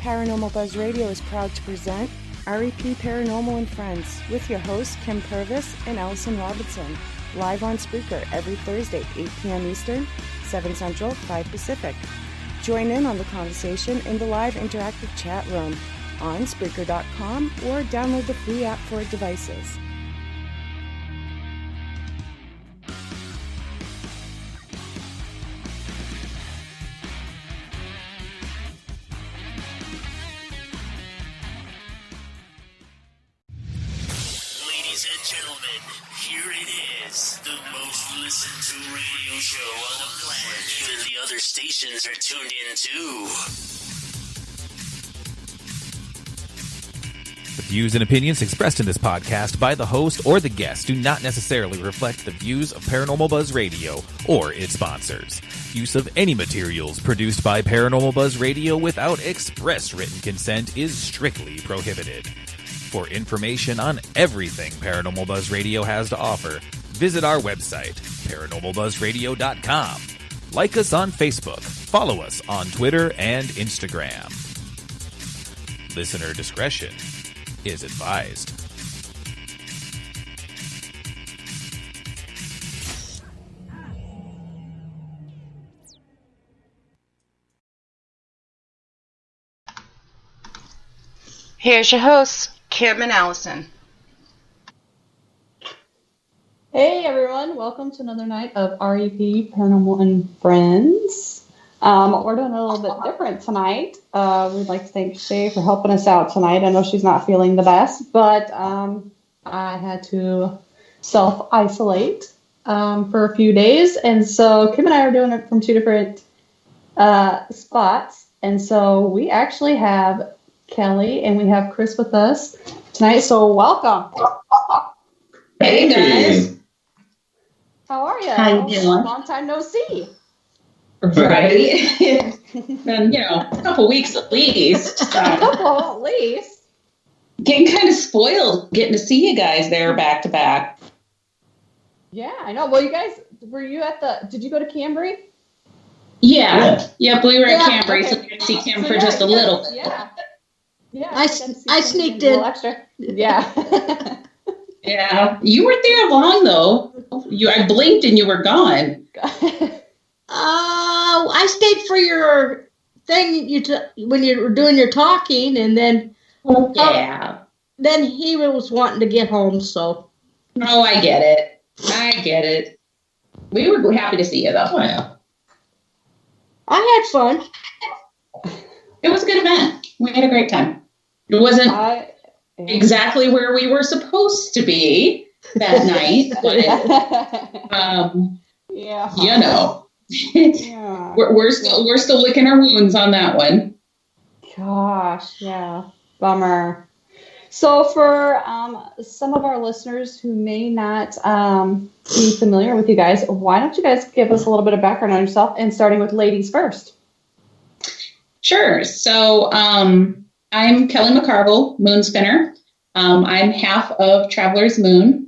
Paranormal Buzz Radio is proud to present REP Paranormal and Friends with your hosts Kim Purvis and Allison Robinson, live on Spreaker every Thursday, 8 p.m. Eastern, 7 Central, 5 Pacific. Join in on the conversation in the live interactive chat room on Spreaker.com or download the free app for devices. Stations are tuned in too. The views and opinions expressed in this podcast by the host or the guest do not necessarily reflect the views of Paranormal Buzz Radio or its sponsors. Use of any materials produced by Paranormal Buzz Radio without express written consent is strictly prohibited. For information on everything Paranormal Buzz Radio has to offer, visit our website, paranormalbuzzradio.com. Like us on Facebook, follow us on Twitter and Instagram. Listener discretion is advised. Here's your hosts, Kim and Allison. Hey everyone, welcome to another night of REP Paranormal and Friends. We're doing a little bit different tonight. We'd like to thank Shay for helping us out tonight. I know she's not feeling the best, but I had to self-isolate for a few days. And so Kim and I are doing it from two different spots. And so we actually have Kelly and we have Chris with us tonight. So welcome. Hey guys. How are you? How you doing? Long time no see. Right? Been, a couple weeks at least. A couple at least. Getting kind of spoiled getting to see you guys there back to back. Yeah, I know. Well, you guys, did you go to Cambry? Yeah. Yep, we were at Cambry, so we got to see Kim for just a little bit. Yeah. Yeah. I sneaked in. Extra. Yeah. Yeah. You weren't there long, though. I blinked and you were gone. I stayed for your thing when you were doing your talking, and then then he was wanting to get home. So, I get it. We were happy to see you, though. Oh, yeah. I had fun. It was a good event. We had a great time. It wasn't exactly where we were supposed to be that night, but yeah. we're still licking our wounds on that one. Gosh, yeah, bummer. So for some of our listeners who may not be familiar with you guys, why don't you guys give us a little bit of background on yourself, and starting with ladies first? Sure. So I'm Kelly McCarville, moon spinner. I'm half of Traveler's Moon.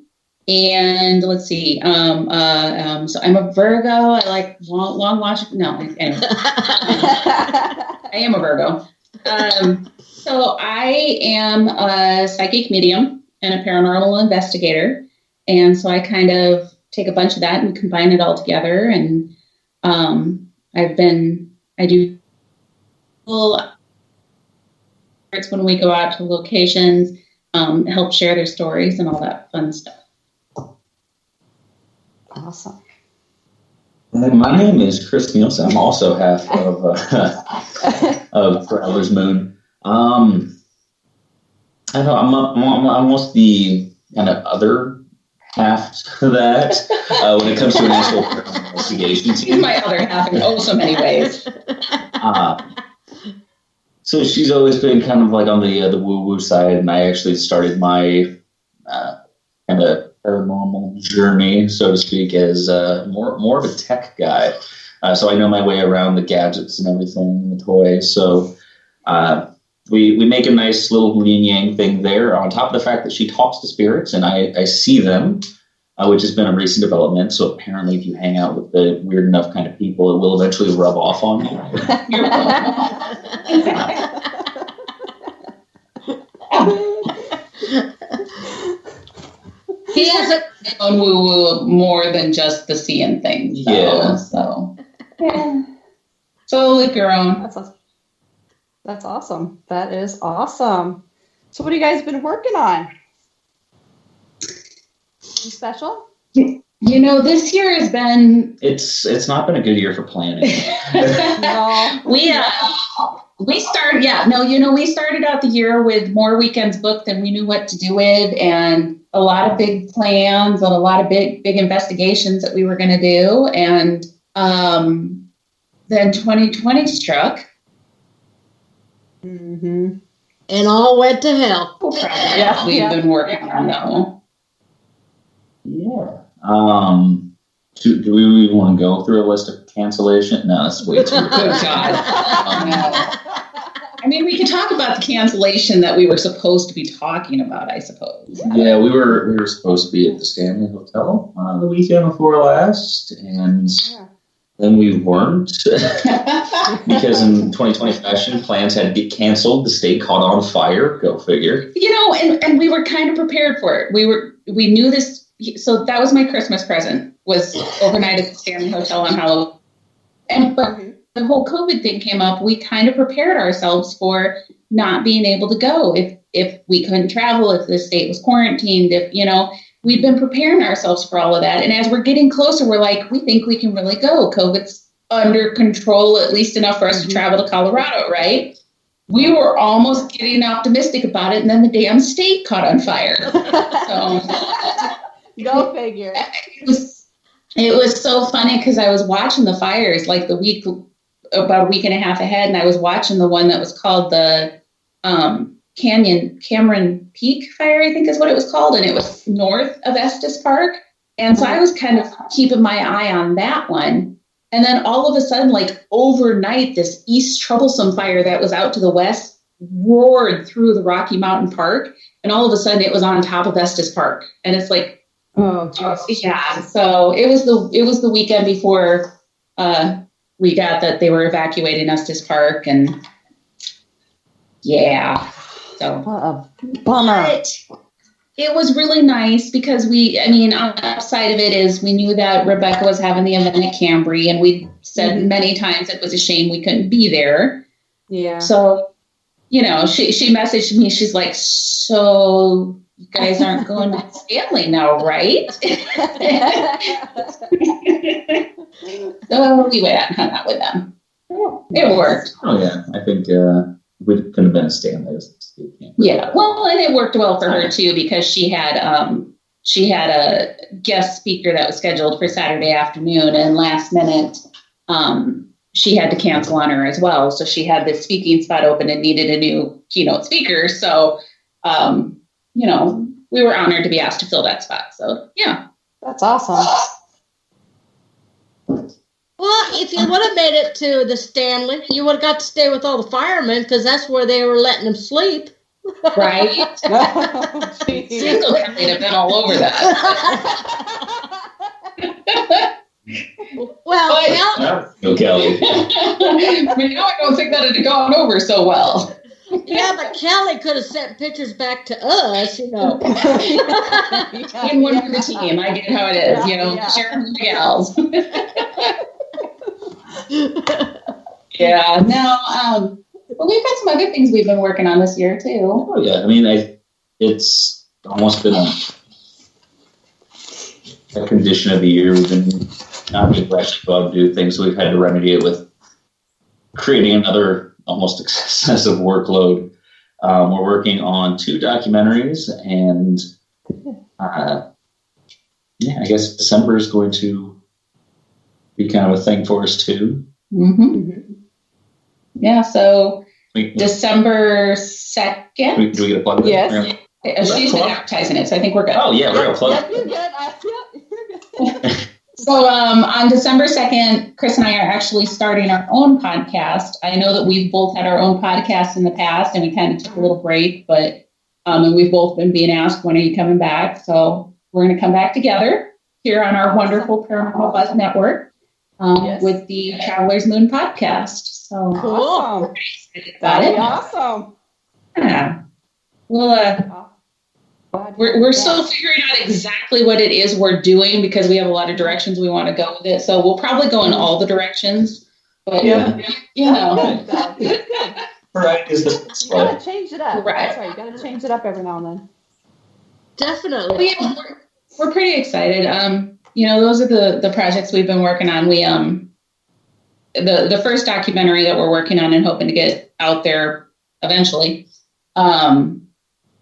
And let's see. So I'm a Virgo. I like long watch. No, anyway. I am a Virgo. So I am a psychic medium and a paranormal investigator. And so I kind of take a bunch of that and combine it all together. And I do when we go out to locations, help share their stories and all that fun stuff. Awesome. And my name is Chris Nielson. I'm also half of Traveler's Moon. I don't know. I'm almost the kind of other half to that when it comes to an actual investigation team. My other half in so many ways. So she's always been kind of like on the woo-woo side, and I actually started my kind of paranormal journey, so to speak, as more of a tech guy. So I know my way around the gadgets and everything, and the toys. So we make a nice little yin yang thing there. On top of the fact that she talks to spirits, and I see them, which has been a recent development. So apparently, if you hang out with the weird enough kind of people, it will eventually rub off on you. He hasn't known woo-woo more than just the seeing things. So slowly grown. That's awesome. That is awesome. So what have you guys been working on? Anything special? This year has been... It's not been a good year for planning. No. We started out the year with more weekends booked than we knew what to do with, and a lot of big plans and a lot of big investigations that we were going to do. And then 2020 struck. Mm-hmm. And all went to hell. We've been working on, though. Yeah. Do we even want to go through a list of cancellation? No, that's way too good. Good God. I mean, we could talk about the cancellation that we were supposed to be talking about, I suppose. Yeah, we were supposed to be at the Stanley Hotel the weekend before last, and then we weren't because in 2020 fashion, plans had to get canceled. The state caught on fire. Go figure. And we were kind of prepared for it. We knew this. So that was my Christmas present, was overnight at the Stanley Hotel on Halloween. But the whole COVID thing came up. We kind of prepared ourselves for not being able to go if we couldn't travel, if the state was quarantined, we'd been preparing ourselves for all of that. And as we're getting closer, we're like, we think we can really go. COVID's under control, at least enough for us to travel to Colorado, right? We were almost getting optimistic about it, and then the damn state caught on fire. So... Go figure. It was so funny because I was watching the fires like about a week and a half ahead, and I was watching the one that was called the Cameron Peak Fire, I think is what it was called, and it was north of Estes Park. And so I was kind of keeping my eye on that one. And then all of a sudden, like overnight, this East Troublesome fire that was out to the west roared through the Rocky Mountain Park, and all of a sudden it was on top of Estes Park, and it's like. Oh, yeah. So it was the weekend before we got that they were evacuating Estes Park, and yeah. So what a bummer. But it was really nice because on the upside of it is we knew that Rebecca was having the event at Cambry, and we said many times it was a shame we couldn't be there. Yeah. So, she messaged me. She's like, so. You guys aren't going to Stanley now, right? So we went out and hung out with them. It worked. Oh, yeah. I think we couldn't have been at Stanley. Yeah. Well, and it worked well for her, too, because she had a guest speaker that was scheduled for Saturday afternoon, and last minute she had to cancel on her as well. So she had this speaking spot open and needed a new keynote speaker. So, we were honored to be asked to fill that spot. So, yeah. That's awesome. Well, if you would have made it to the Stanley, you would have got to stay with all the firemen because that's where they were letting them sleep. Right? Single Kelly have been all over that. Well, Kelly. Now I don't think that it had gone over so well. Yeah, but Kelly could have sent pictures back to us, And one for the team. I get how it is, sharing with the gals. Yeah, no, but we've got some other things we've been working on this year, too. Oh, yeah. It's almost been a condition of the year. We've been not being rushed to do things, so we've had to remedy it with creating another almost excessive workload. We're working on 2 documentaries, and I guess December is going to be kind of a thing for us too. Mm-hmm. Yeah, so December 2nd. Do we get a plug? Yes. She's been advertising it, so I think we're good. Oh yeah, we're gonna plug. Yep, you're good. So on December 2nd, Chris and I are actually starting our own podcast. I know that we've both had our own podcasts in the past, and we kind of took a little break, but and we've both been being asked, when are you coming back? So we're going to come back together here on our wonderful Paranormal Buzz Network with the Traveler's Moon podcast. So cool. Got it. Awesome. Yeah. We'll We're still figuring out exactly what it is we're doing because we have a lot of directions we want to go with it. So we'll probably go in all the directions. But you know. Good. Right is the You gotta change it up. Right. That's right. You gotta change it up every now and then. Definitely. Yeah, we're pretty excited. You know, those are the projects we've been working on. We the first documentary that we're working on and hoping to get out there eventually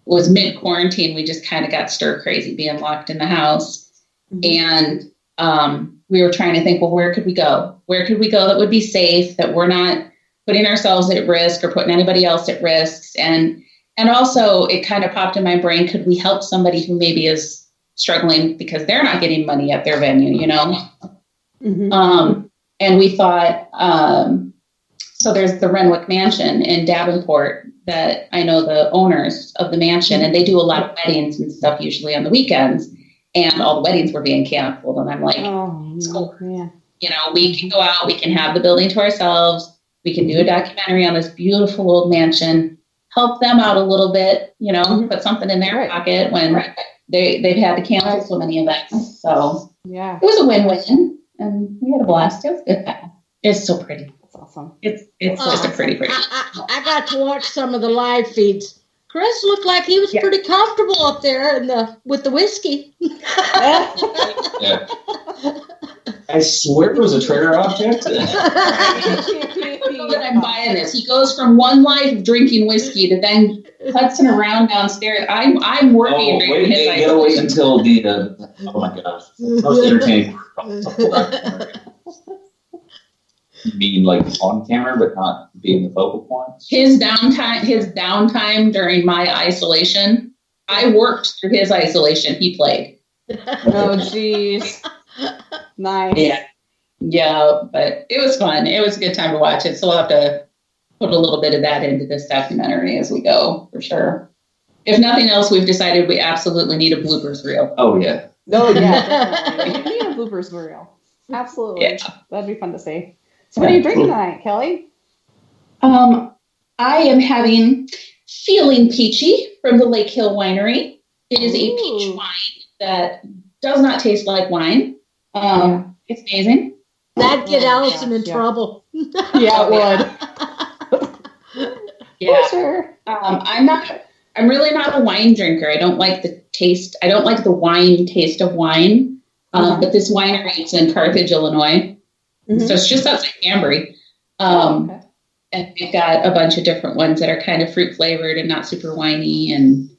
was mid-quarantine. We just kind of got stir crazy being locked in the house. Mm-hmm. And we were trying to think, well, where could we go? Where could we go that would be safe, that we're not putting ourselves at risk or putting anybody else at risk? And also it kind of popped in my brain, could we help somebody who maybe is struggling because they're not getting money at their venue, you know? Mm-hmm. And we thought, so there's the Renwick Mansion in Davenport that I know the owners of the mansion, and they do a lot of weddings and stuff usually on the weekends, and all the weddings were being canceled. And I'm like, man. You know, we can go out, we can have the building to ourselves, we can do a documentary on this beautiful old mansion, help them out a little bit, you know, put something in their pocket when they've had to cancel so many events. So it was a win-win, and we had a blast. It was good. It's so pretty. That's awesome. It's just a pretty. I got to watch some of the live feeds. Chris looked like he was pretty comfortable up there with the whiskey. Yeah. I swear it was a trigger object. I'm buying this. He goes from one life of drinking whiskey to then putzing around downstairs. I'm working during his isolation. You gotta wait until the oh my gosh, most entertaining. You mean like on camera, but not being the focal point? His downtime during my isolation, I worked through his isolation. He played. Oh, jeez. Nice. Yeah, but it was fun. It was a good time to watch it. So we'll have to put a little bit of that into this documentary as we go, for sure. If nothing else, we've decided we absolutely need a bloopers reel. Oh, yeah. Oh, yeah. We need a bloopers reel. Absolutely. Yeah. That'd be fun to see. So what are you drinking tonight, Kelly? I am having Feeling Peachy from the Lake Hill Winery. It is a peach wine that does not taste like wine. It's amazing. That'd get Allison in trouble. Yeah, it would. Yeah. For sure. I'm really not a wine drinker. I don't like the taste. I don't like the wine taste of wine. But this winery is in Carthage, Illinois. Mm-hmm. So it's just outside Cambry. And we've got a bunch of different ones that are kind of fruit flavored and not super winey. And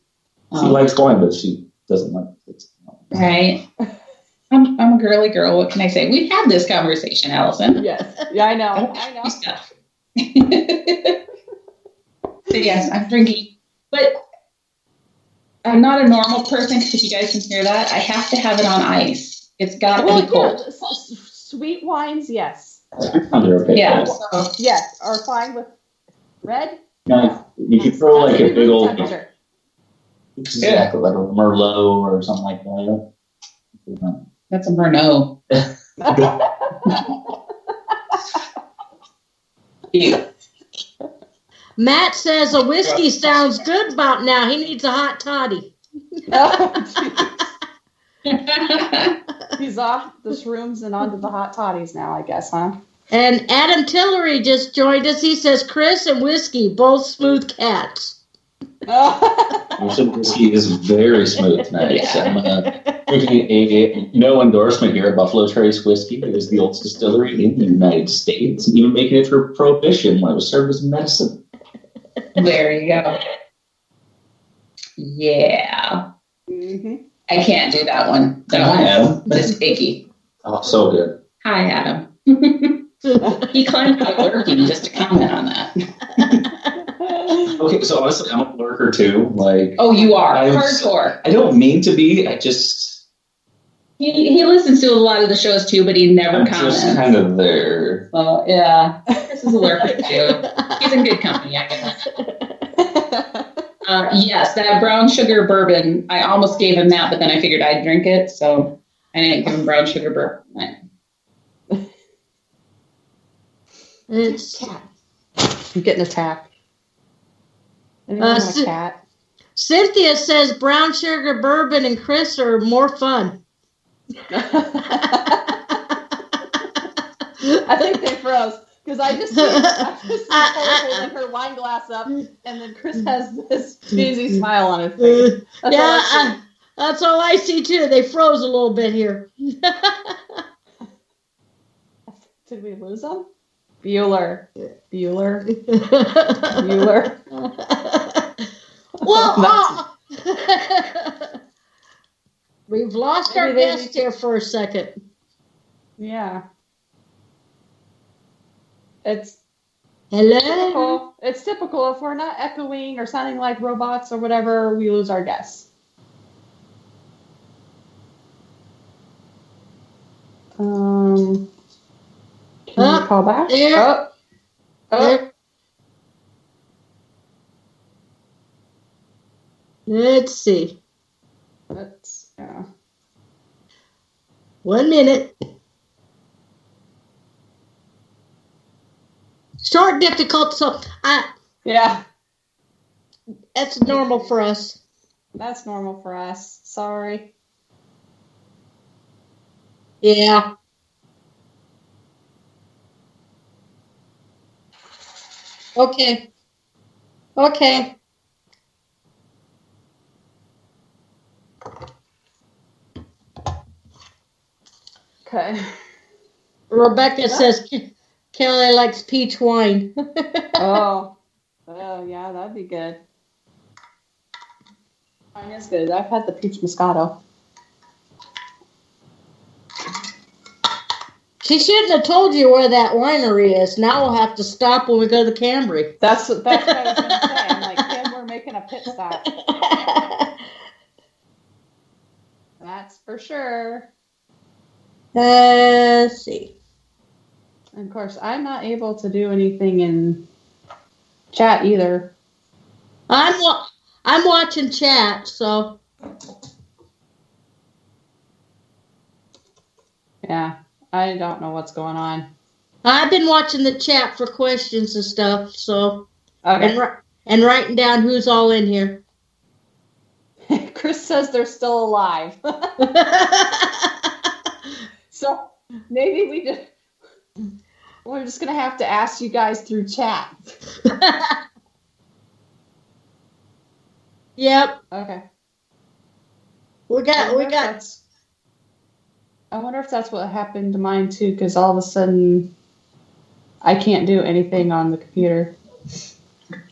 she likes wine, but she doesn't like it. Right. I'm a girly girl. What can I say? We've had this conversation, Allison. Yes. Yeah, I know. Stuff. So yes, I'm drinking. But I'm not a normal person, because you guys can hear that. I have to have it on ice. It's got to be cold. Yeah, sweet wines, yes. Okay. Yeah. Yes, are fine with red. No, you could throw like a big old, exactly, like a Merlot or something like that. That's a Merlot. Matt says a whiskey sounds good about now. He needs a hot toddy. He's off the shrooms and onto the hot toddies now, I guess, huh? And Adam Tillery just joined us. He says Chris and whiskey, both smooth cats. Whiskey is very smooth tonight. So I'm drinking no endorsement here. Buffalo Trace whiskey. It is the oldest distillery in the United States, and even making it through Prohibition when it was served as medicine. There you go. Yeah. Mm-hmm. I can't do that one. That one's just icky. Oh, so good. Hi, Adam. He climbed out of lurking just to comment on that. Okay, so honestly, I'm a lurker too. Like, oh, you are hardcore. I don't mean to be. I just he listens to a lot of the shows too, but he never comments. Just kind of there. Well, yeah, Chris is a lurker too. He's in good company, I guess. Yes, that brown sugar bourbon. I almost gave him that, but then I figured I'd drink it, so I didn't give him brown sugar bourbon. It's cat. I'm getting attacked. Anyone want a cat? Cynthia says brown sugar bourbon and Chris are more fun. I think they froze because I just see her holding her wine glass up, and then Chris has this cheesy smile on his face. That's all I see too. They froze a little bit here. Did we lose them? Bueller. Well, we've lost our guest here for a second. Yeah. It's hello. typical. It's typical. If we're not echoing or sounding like robots or whatever, we lose our guests. Can you call back? There. Oh. Let's see. That's 1 minute. Short, difficult, so yeah. That's normal for us. That's normal for us. Sorry. Yeah. Okay. Okay. Okay. Rebecca says Kelly likes peach wine. Oh, yeah, that'd be good. Wine is good. I've had the peach Moscato. She shouldn't have told you where that winery is. Now we'll have to stop when we go to Cambry. That's what I was going to say. I'm like, Kim, we're making a pit stop. That's for sure. Let's see. And of course, I'm not able to do anything in chat either. I'm watching chat, so. Yeah, I don't know what's going on. I've been watching the chat for questions and stuff, so. Okay. And writing down who's all in here. Chris says they're still alive. So maybe we're just gonna have to ask you guys through chat. Yep. Okay. We got. I wonder if that's what happened to mine too, because all of a sudden I can't do anything on the computer.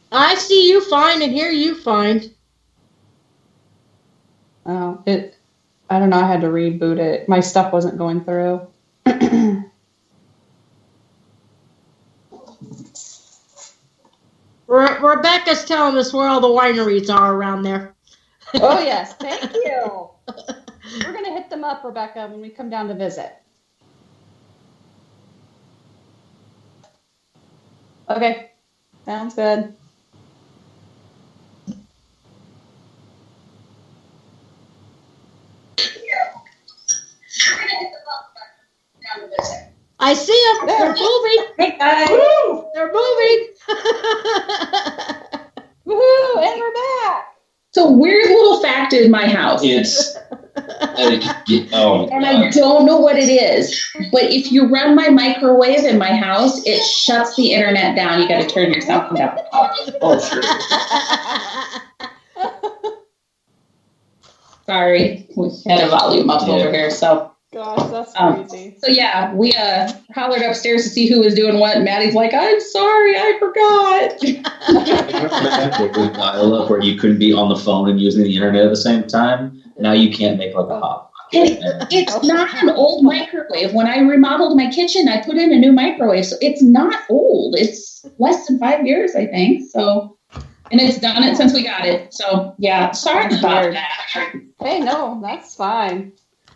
I see you fine and hear you fine. Oh, I don't know. I had to reboot it. My stuff wasn't going through. Rebecca's telling us where all the wineries are around there. Oh, yes. Thank you. We're going to hit them up, Rebecca, when we come down to visit. Okay. Sounds good. I see them. They're moving. Hey, guys. Woo! They're moving. Woohoo! And we're back. So weird little fact in my house. It's and I don't know what it is, but if you run my microwave in my house, it shuts the internet down. You got to turn your sound down. Oh, sure. Sorry, we had a volume up over here, so. Gosh, that's crazy. So yeah, we hollered upstairs to see who was doing what. And Maddie's like, "I'm sorry, I forgot." With dial-up where you couldn't be on the phone and using the internet at the same time. Now you can't make like a hop. It's not an old microwave. When I remodeled my kitchen, I put in a new microwave, so it's not old. It's less than 5 years, I think. So, and it's done it since we got it. So yeah, sorry about that. Hey, no, that's fine.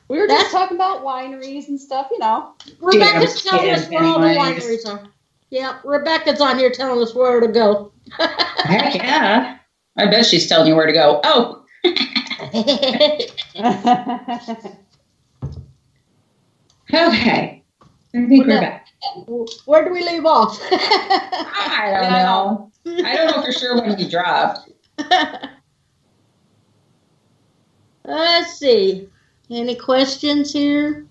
We were just talking about wineries and stuff, you know. Rebecca's telling us where all the wineries are. Yeah, Rebecca's on here telling us where to go. Heck yeah. I bet she's telling you where to go. Oh. Okay. I think we're back. Where do we leave off? I don't know. I don't know for sure when we dropped. Let's see. Any questions here?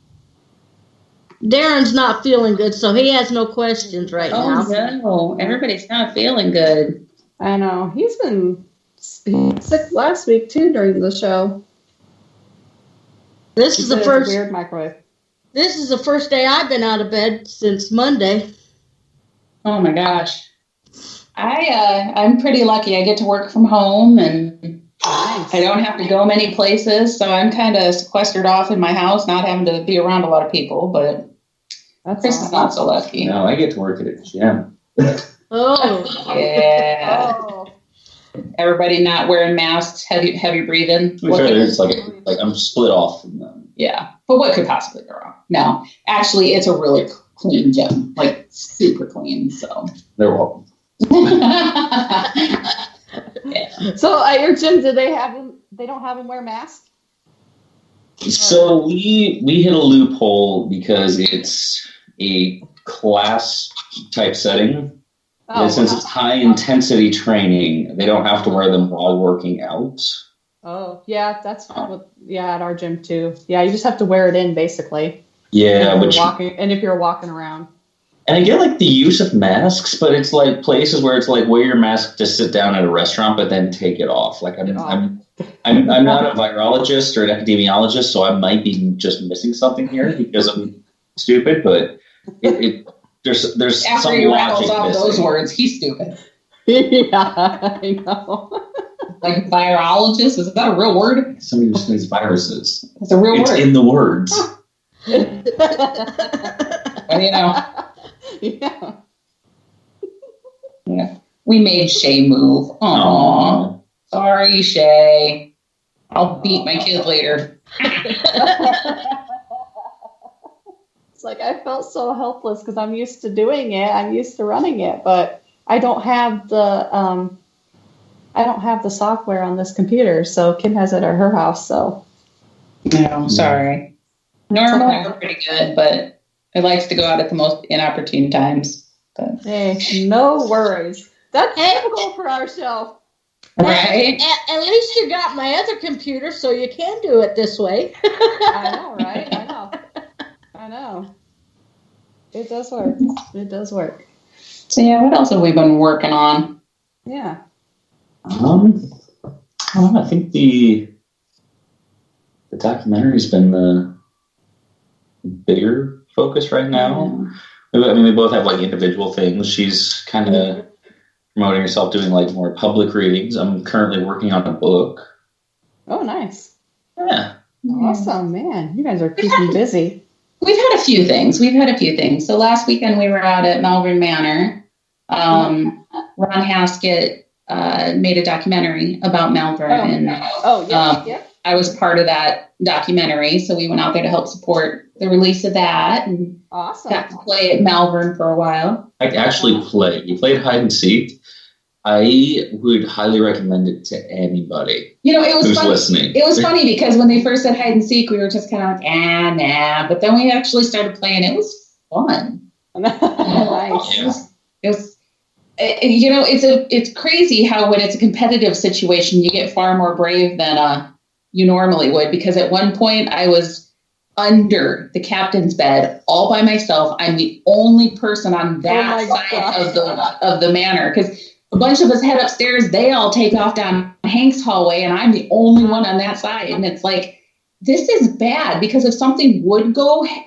Darren's not feeling good, so he has no questions right now. Oh, no. Everybody's not feeling good. I know. He's been sick last week, too, during the show. This is the first weird microwave. This is the first day I've been out of bed since Monday. Oh my gosh. I'm pretty lucky. I get to work from home and I don't have to go many places, so I'm kind of sequestered off in my house, not having to be around a lot of people, but Chris is not so lucky. No, I get to work at a gym. Oh. Yeah. Oh. Everybody not wearing masks, heavy breathing. It's like I'm split off from them. Yeah, but what could possibly go wrong? No, actually, it's a really clean gym, like super clean. So they're welcome. Yeah. So at your gym, do they have them? They don't have them wear masks? So we hit a loophole because it's a class type setting. Oh, and since it's high intensity training, they don't have to wear them while working out. Oh, yeah, that's at our gym too. Yeah, you just have to wear it in basically. Yeah, if you're walking around. And I get like the use of masks, but it's like places where it's like wear your mask to sit down at a restaurant, but then take it off. Like I'm not a virologist or an epidemiologist, so I might be just missing something here because I'm stupid. But there's after some he logic rattles off missing. Those words, he's stupid. Yeah, I know. Like virologist, is that a real word? Somebody who studies viruses. It's a real word. It's in the words. And Yeah. Yeah. We made Shay move. Aww. Sorry, Shay. I'll beat my kid later. It's like I felt so helpless because I'm used to doing it. I'm used to running it, but I don't have the software on this computer. So Kim has it at her house. So no, sorry. Normally we're pretty good, but it likes to go out at the most inopportune times. But. Hey, no worries. That's typical for our show. Right? At least you got my other computer, so you can do it this way. I know, right? I know. It does work. So yeah, what else have we been working on? Yeah. I think the documentary's been the bigger focus right now. Yeah. I mean, we both have like individual things. She's kind of promoting herself, doing like more public readings. I'm currently working on a book. Oh, nice. Yeah. Awesome, man. You guys are keeping busy. We've had a few things. So last weekend we were out at Malvern Manor. Ron Haskett made a documentary about Malvern. I was part of that documentary, so we went out there to help support the release of that. And awesome. Got to play at Malvern for a while. I actually played. You played hide and seek. I would highly recommend it to anybody. It was who's funny. Listening. It was funny because when they first said hide and seek, we were just kind of like, nah. But then we actually started playing. It was fun. Nice. It's crazy how when it's a competitive situation, you get far more brave than you normally would. Because at one point I was under the captain's bed all by myself. I'm the only person on that side of the manor because a bunch of us head upstairs. They all take off down Hank's hallway, and I'm the only one on that side. And it's like, this is bad because if something would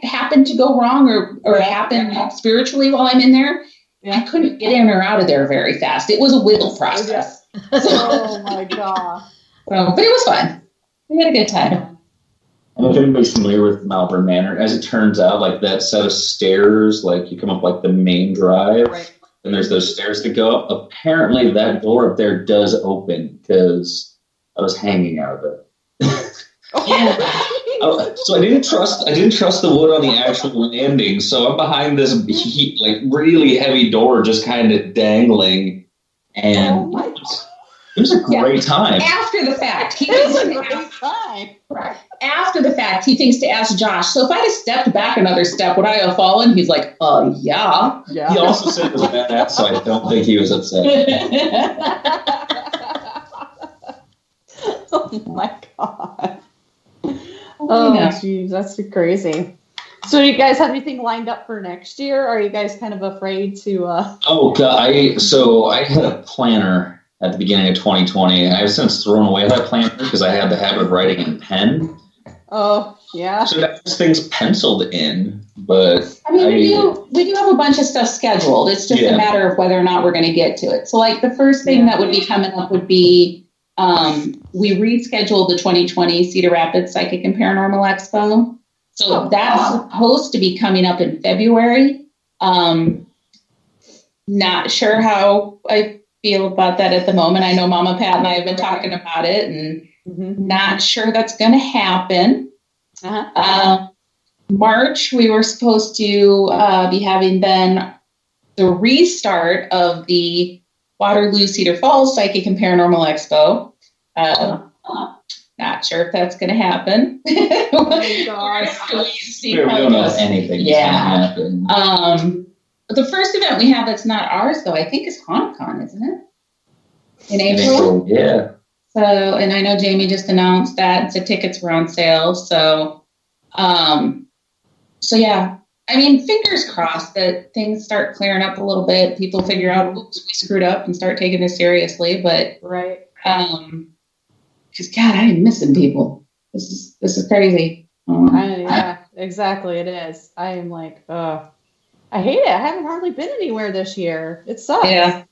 happen to go wrong or happen spiritually while I'm in there, I couldn't get in or out of there very fast. It was a wiggle process. Oh my God. But it was fun. We had a good time. I don't know if anybody's familiar with Malvern Manor. As it turns out, like that set of stairs, like you come up like the main drive, right. And there's those stairs that go up. Apparently that door up there does open because I was hanging out of it. So I didn't trust the wood on the actual landing. So I'm behind this like really heavy door just kind of dangling. And it was a great time. After the fact, Right. After the fact, he thinks to ask Josh, so if I had stepped back another step, would I have fallen? He's like, yeah. He also said it was badass, so I don't think he was upset. Oh my God. Oh, geez, that's crazy. So, do you guys have anything lined up for next year? Or are you guys kind of afraid to? Oh, God! I had a planner at the beginning of 2020. I've since thrown away that planner because I had the habit of writing in pen. Oh, yeah. So that's things penciled in, but I mean, we do have a bunch of stuff scheduled. It's just a matter of whether or not we're going to get to it. So, like, the first thing that would be coming up would be we rescheduled the 2020 Cedar Rapids Psychic and Paranormal Expo. So that's supposed to be coming up in February. Not sure how I feel about that at the moment. I know Mama Pat and I have been talking about it, and not sure that's going to happen. March, we were supposed to be having then the restart of the Waterloo Cedar Falls Psychic and Paranormal Expo. Not sure if that's going to happen. Oh my gosh. We don't know if anything's going to happen. The first event we have that's not ours, though, I think is HauntCon, isn't it? In April? Yeah. So, and I know Jamie just announced that the tickets were on sale. So, yeah. I mean, fingers crossed that things start clearing up a little bit. People figure out, oops, we screwed up and start taking this seriously. But, because God, I am missing people. This is crazy. Yeah, exactly. It is. I am like, I hate it. I haven't hardly been anywhere this year. It sucks. Yeah.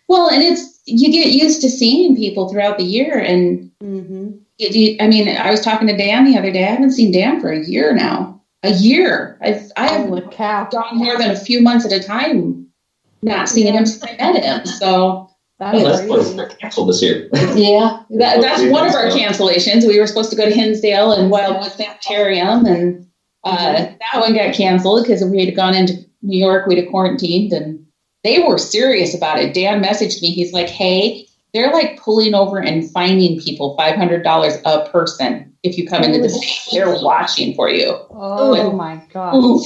Well, and you get used to seeing people throughout the year, and I mean, I was talking to Dan the other day. I haven't seen Dan for a year now. A year. I've gone more than a few months at a time, not seeing him since I met him. So that's canceled this year. Yeah, that's one of our cancellations. We were supposed to go to Hinsdale and Wildwood Sanitarium, and that one got canceled because we had gone into New York. We'd have quarantined, and they were serious about it. Dan messaged me. He's like, hey, they're like pulling over and fining people $500 a person if you come into the state. They're watching for you. Oh, my God.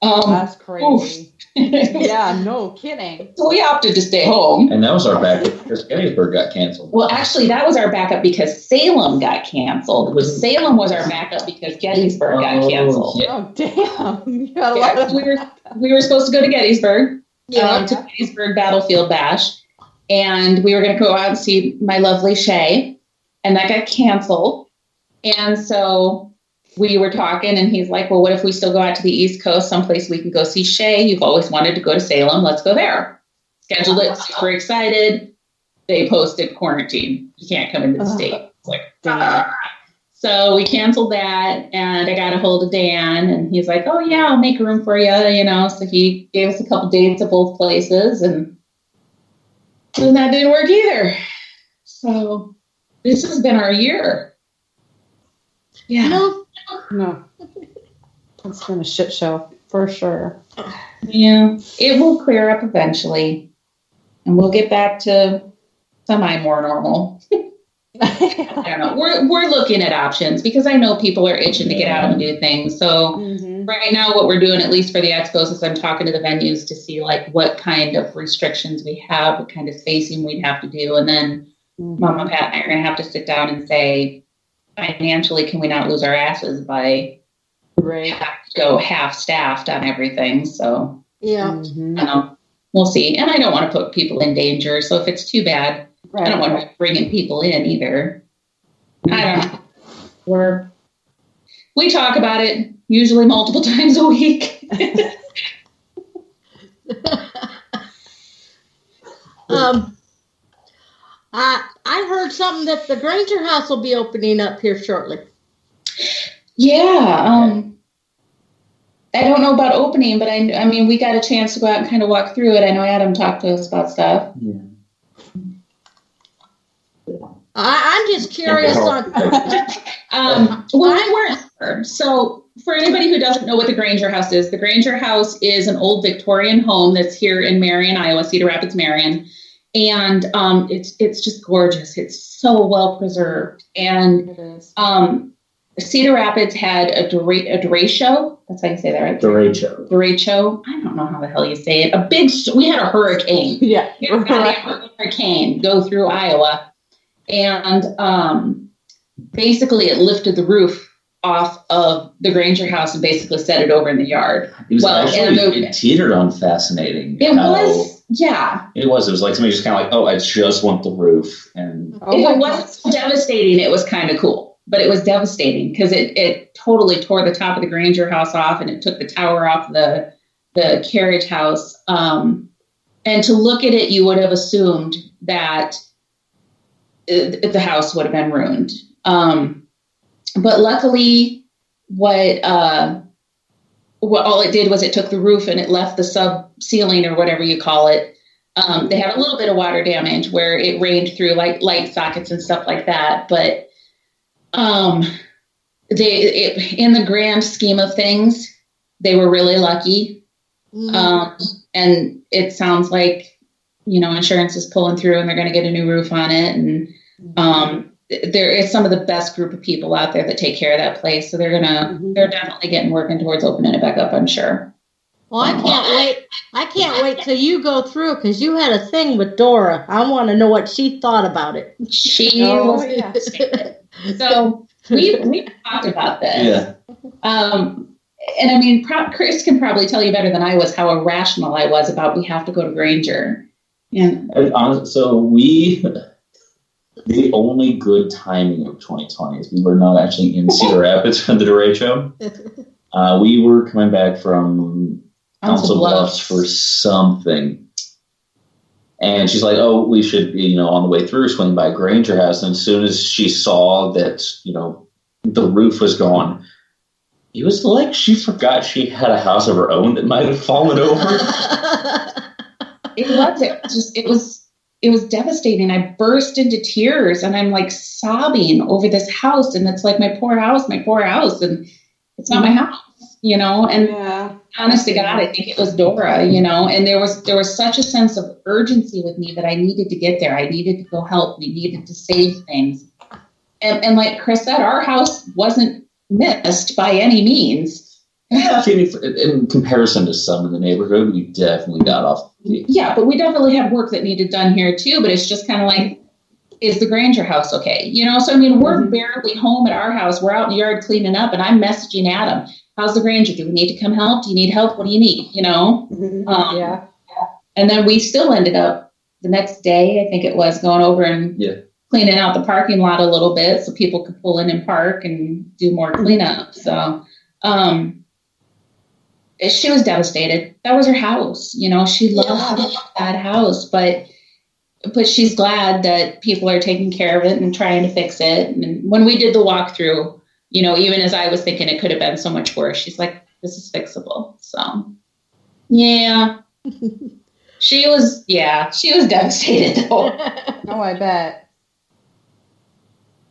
That's crazy. Yeah, no kidding. So we opted to stay home. And that was our backup because Gettysburg got canceled. Well, actually, that was our backup because Salem got canceled. Salem was our backup because Gettysburg got canceled. Yeah. Oh, damn. We were supposed to go to Gettysburg, to Gettysburg Battlefield Bash. And we were going to go out and see my lovely Shay. And that got canceled. And so we were talking, and he's like, well, what if we still go out to the East Coast, someplace we can go see Shay? You've always wanted to go to Salem. Let's go there. Scheduled it. Super excited. They posted quarantine. You can't come into the state. It's like, So we canceled that, and I got a hold of Dan, and he's like, oh, yeah, I'll make room for you, So he gave us a couple dates at both places, and that didn't work either. So this has been our year. Yeah. No. It's been a shit show, for sure. Yeah. It will clear up eventually, and we'll get back to semi-more normal. I don't know. We're looking at options because I know people are itching to get out and do things. So right now what we're doing, at least for the expos, is I'm talking to the venues to see like what kind of restrictions we have, what kind of spacing we'd have to do. And then Mama Pat and I are going to have to sit down and say, financially, can we not lose our asses by go half-staffed on everything? So we'll see. And I don't want to put people in danger. So if it's too bad, I don't want to be bringing people in either. I don't know. We talk about it usually multiple times a week. I heard something that the Granger House will be opening up here shortly. Yeah. I don't know about opening, but I mean, we got a chance to go out and kind of walk through it. I know Adam talked to us about stuff. Yeah. I'm just curious on. Well, I weren't. So, for anybody who doesn't know what the Granger House is, the Granger House is an old Victorian home that's here in Marion, Iowa, Cedar Rapids, Marion, and it's just gorgeous. It's so well preserved, and It is. Cedar Rapids had a derecho. That's how you say that, right? Derecho. I don't know how the hell you say it. We had a hurricane. Yeah. Hurricane go through Iowa. And basically it lifted the roof off of the Granger house and basically set it over in the yard. It was it teetered on fascinating. It was, yeah. It was like somebody just kind of like, oh, I just want the roof. And it wasn't devastating. It was kind of cool, but it was devastating because it totally tore the top of the Granger house off, and it took the tower off the carriage house. And to look at it, you would have assumed that the house would have been ruined. But luckily, what all it did was it took the roof and it left the sub ceiling or whatever you call it. They had a little bit of water damage where it rained through like light sockets and stuff like that. But in the grand scheme of things, they were really lucky. And it sounds like, insurance is pulling through and they're going to get a new roof on it. And there is some of the best group of people out there that take care of that place. So they're definitely getting working towards opening it back up, I'm sure. Well, I can't wait. I can't wait till you go through, because you had a thing with Dora. I want to know what she thought about it. So we talked about this. Yeah. And I mean, Chris can probably tell you better than I was how irrational I was about we have to go to Granger. Yeah. So the only good timing of 2020 is we were not actually in Cedar Rapids for the derecho. We were coming back from Council Bluffs for something. And she's like, oh, we should be, on the way through, swing by Granger House. And as soon as she saw that, the roof was gone, it was like she forgot she had a house of her own that might have fallen over. It was devastating. I burst into tears and I'm like sobbing over this house. And it's like, my poor house. And it's not my house, and honest to God, I think it was Dora, and there was such a sense of urgency with me that I needed to get there. I needed to go help. We needed to save things. And like Chris said, our house wasn't missed by any means. In comparison to some in the neighborhood, we definitely got off. Yeah, but we definitely had work that needed done here too. But it's just kind of like, is the Granger house okay? So I mean, we're barely home at our house. We're out in the yard cleaning up, and I'm messaging Adam. How's the Granger? Do we need to come help? Do you need help? What do you need? Yeah. And then we still ended up the next day, I think it was, going over and cleaning out the parking lot a little bit so people could pull in and park and do more cleanup. So, she was devastated. That was her house. She loved that house, but she's glad that people are taking care of it and trying to fix it. And when we did the walkthrough, even as I was thinking it could have been so much worse, she's like, this is fixable. So, yeah. She was devastated though. Oh, I bet.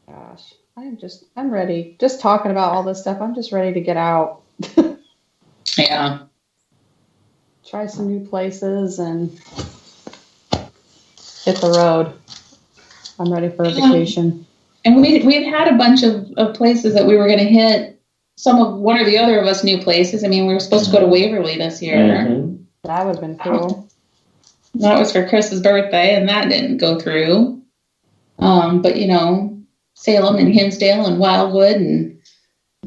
Gosh, I'm ready. Just talking about all this stuff, I'm just ready to get out. Yeah. Try some new places and hit the road. I'm ready for a vacation. And we've had a bunch of places that we were going to hit. One or the other of us new places. I mean, we were supposed to go to Waverly this year. Mm-hmm. That would have been cool. That was for Chris's birthday, and that didn't go through. But Salem and Hinsdale and Wildwood and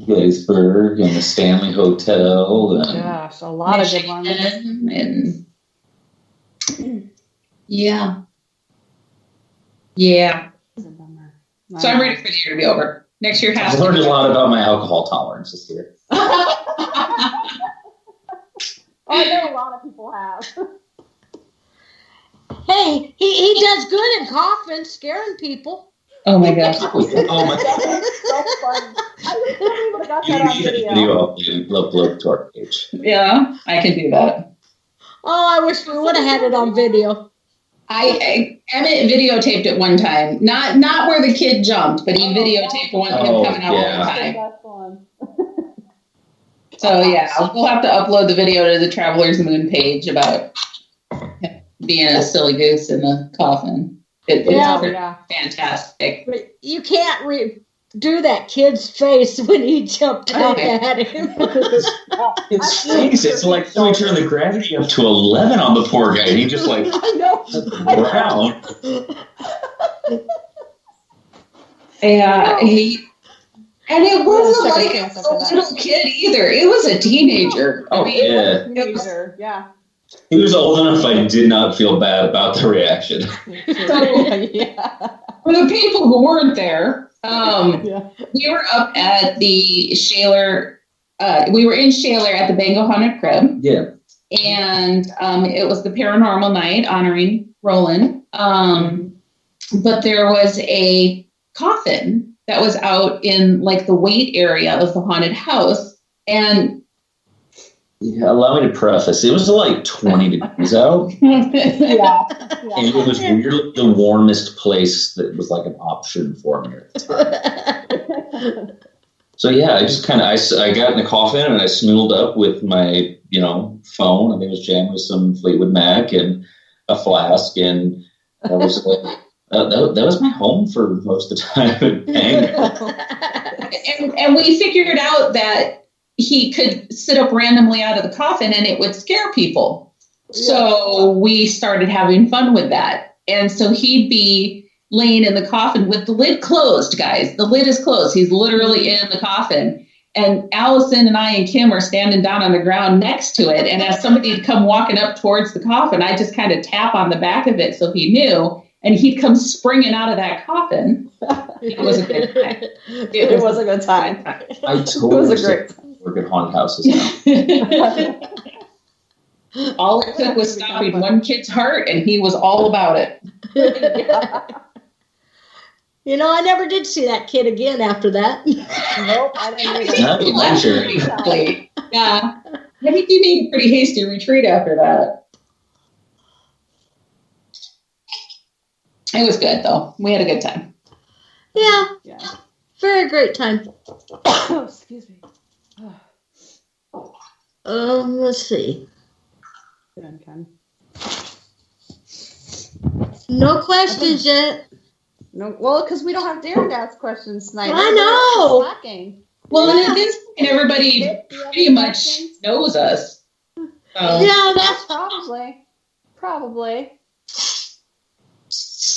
Gettysburg and the Stanley Hotel. And gosh, a lot of good ones. And yeah. So I'm ready for the year to be over. Next year has I've learned a lot about my alcohol tolerance this year. I know a lot of people have. Hey, he does good in coughing, scaring people. Oh my gosh. Oh my God. It's so funny. I never even got that on video. Upload to our page. Yeah, I can do that. Oh, I wish we would have had it on video. Emmett videotaped it one time. Not where the kid jumped, but he videotaped him coming out one time. That's fun. So yeah, we'll have to upload the video to the Traveler's Moon page about being a silly goose in the coffin. It's fantastic. But you can't do that kid's face when he jumped out at him. It stinks. It's like we turn the gravity up to 11 on the poor guy, and he just like around. Yeah, And it wasn't like a little kid either. It was a teenager. Oh, yeah. Teenager, yeah. He was old enough I did not feel bad about the reaction. Yeah. For the people who weren't there, we were up at the Shaler, we were in Shaler at the Bango Haunted Crib. Yeah. And it was the paranormal night honoring Roland. But there was a coffin that was out in like the wait area of the haunted house. And allow me to preface, it was like 20 degrees out. And it was weirdly the warmest place that was like an option for me at the time. So yeah, I just kind of, I got in the coffin and I snoodled up with my, phone. I think it was jammed with some Fleetwood Mac and a flask, and that was like, that was my home for most of the time. And we figured out that he could sit up randomly out of the coffin and it would scare people. So we started having fun with that. And so he'd be laying in the coffin with the lid closed, guys. The lid is closed. He's literally in the coffin. And Allison and I and Kim are standing down on the ground next to it. And as somebody would come walking up towards the coffin, I just kind of tap on the back of it so he knew. And he'd come springing out of that coffin. It was a good time. It was a good time. I totally was a great time. Work at haunted houses now. All it took was stopping one kid's heart, and he was all about it. I never did see that kid again after that. Nope, I didn't Yeah. I think you made a pretty hasty retreat after that. It was good, though. We had a good time. Yeah. Very great time. Oh, excuse me. Let's see. Good, Ken. No questions yet. No, well, because we don't have Darren to ask questions tonight. I know. Slacking. Well, and at this point, everybody pretty much knows us. So. Yeah, that's probably.